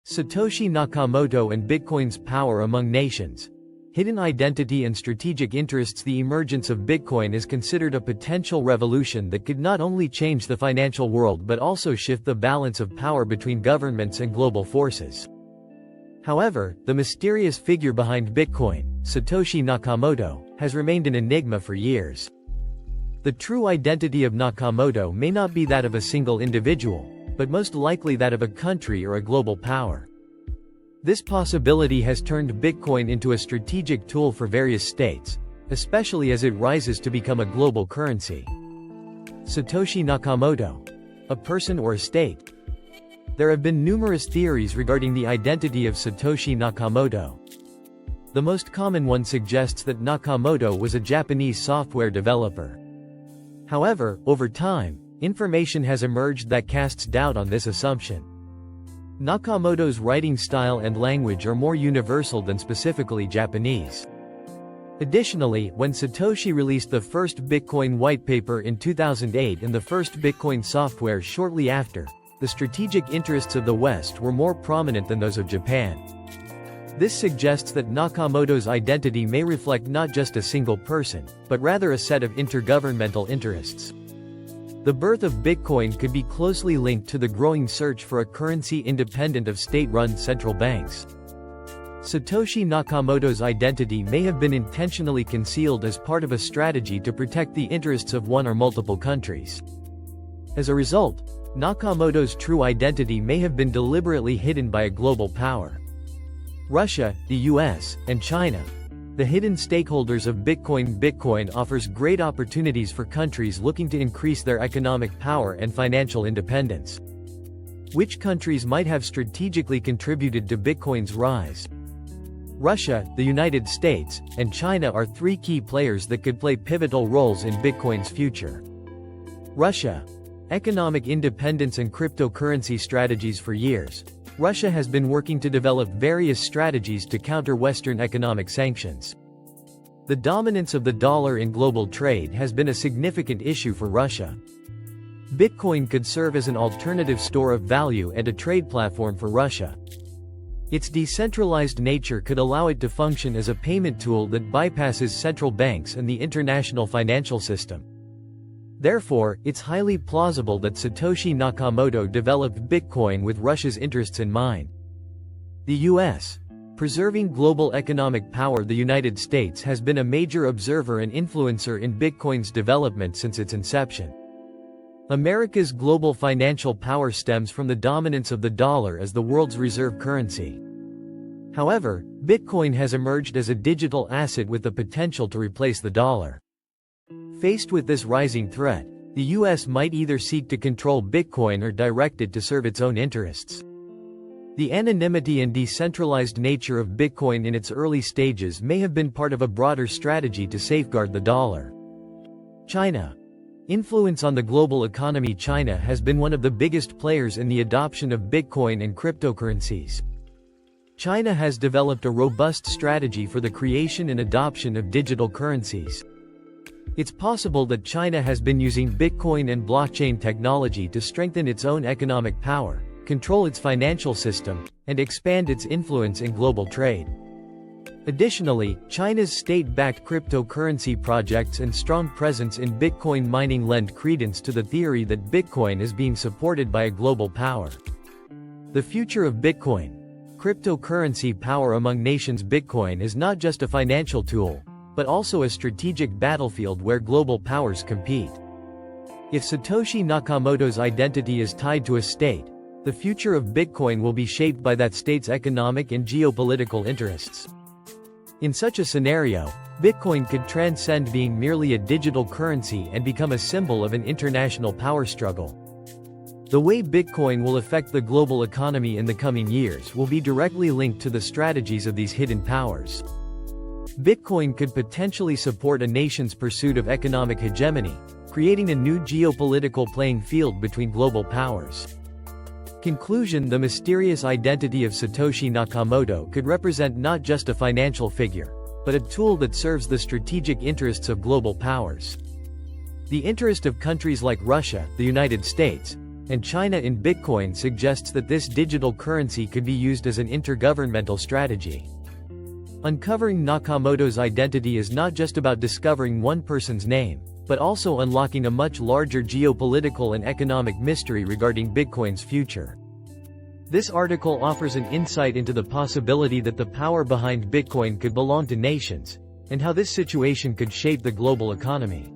Satoshi Nakamoto and Bitcoin's power among nations. Hidden identity and strategic interests. The emergence of Bitcoin is considered a potential revolution that could not only change the financial world but also shift the balance of power between governments and global forces. However, the mysterious figure behind Bitcoin, Satoshi Nakamoto, has remained an enigma for years. The true identity of Nakamoto may not be that of a single individual, but most likely that of a country or a global power. This possibility has turned Bitcoin into a strategic tool for various states, especially as it rises to become a global currency. Satoshi Nakamoto. A person or a state? There have been numerous theories regarding the identity of Satoshi Nakamoto. The most common one suggests that Nakamoto was a Japanese software developer. However, over time, information has emerged that casts doubt on this assumption. Nakamoto's writing style and language are more universal than specifically Japanese. Additionally, when Satoshi released the first Bitcoin whitepaper in 2008 and the first Bitcoin software shortly after, the strategic interests of the West were more prominent than those of Japan. This suggests that Nakamoto's identity may reflect not just a single person, but rather a set of intergovernmental interests. The birth of Bitcoin could be closely linked to the growing search for a currency independent of state-run central banks. Satoshi Nakamoto's identity may have been intentionally concealed as part of a strategy to protect the interests of one or multiple countries. As a result, Nakamoto's true identity may have been deliberately hidden by a global power. Russia, the US, and China. The hidden stakeholders of Bitcoin. Bitcoin offers great opportunities for countries looking to increase their economic power and financial independence. Which countries might have strategically contributed to Bitcoin's rise? Russia, the United States, and China are three key players that could play pivotal roles in Bitcoin's future. Russia. Economic independence and cryptocurrency strategies. For years, Russia has been working to develop various strategies to counter Western economic sanctions. The dominance of the dollar in global trade has been a significant issue for Russia. Bitcoin could serve as an alternative store of value and a trade platform for Russia. Its decentralized nature could allow it to function as a payment tool that bypasses central banks and the international financial system. Therefore, it's highly plausible that Satoshi Nakamoto developed Bitcoin with Russia's interests in mind. The U.S. Preserving global economic power. The United States has been a major observer and influencer in Bitcoin's development since its inception. America's global financial power stems from the dominance of the dollar as the world's reserve currency. However, Bitcoin has emerged as a digital asset with the potential to replace the dollar. Faced with this rising threat, the U.S. might either seek to control Bitcoin or direct it to serve its own interests. The anonymity and decentralized nature of Bitcoin in its early stages may have been part of a broader strategy to safeguard the dollar. China. Influence on the global economy. China has been one of the biggest players in the adoption of Bitcoin and cryptocurrencies. China has developed a robust strategy for the creation and adoption of digital currencies. It's possible that China has been using Bitcoin and blockchain technology to strengthen its own economic power, control its financial system, and expand its influence in global trade. Additionally, China's state-backed cryptocurrency projects and strong presence in Bitcoin mining lend credence to the theory that Bitcoin is being supported by a global power. The future of Bitcoin. Cryptocurrency power among nations. Bitcoin is not just a financial tool, but also a strategic battlefield where global powers compete. If Satoshi Nakamoto's identity is tied to a state, the future of Bitcoin will be shaped by that state's economic and geopolitical interests. In such a scenario, Bitcoin could transcend being merely a digital currency and become a symbol of an international power struggle. The way Bitcoin will affect the global economy in the coming years will be directly linked to the strategies of these hidden powers. Bitcoin could potentially support a nation's pursuit of economic hegemony, creating a new geopolitical playing field between global powers. Conclusion. The mysterious identity of Satoshi Nakamoto could represent not just a financial figure, but a tool that serves the strategic interests of global powers. The interest of countries like Russia, the United States, and China in Bitcoin suggests that this digital currency could be used as an intergovernmental strategy. Uncovering Nakamoto's identity is not just about discovering one person's name, but also unlocking a much larger geopolitical and economic mystery regarding Bitcoin's future. This article offers an insight into the possibility that the power behind Bitcoin could belong to nations, and how this situation could shape the global economy.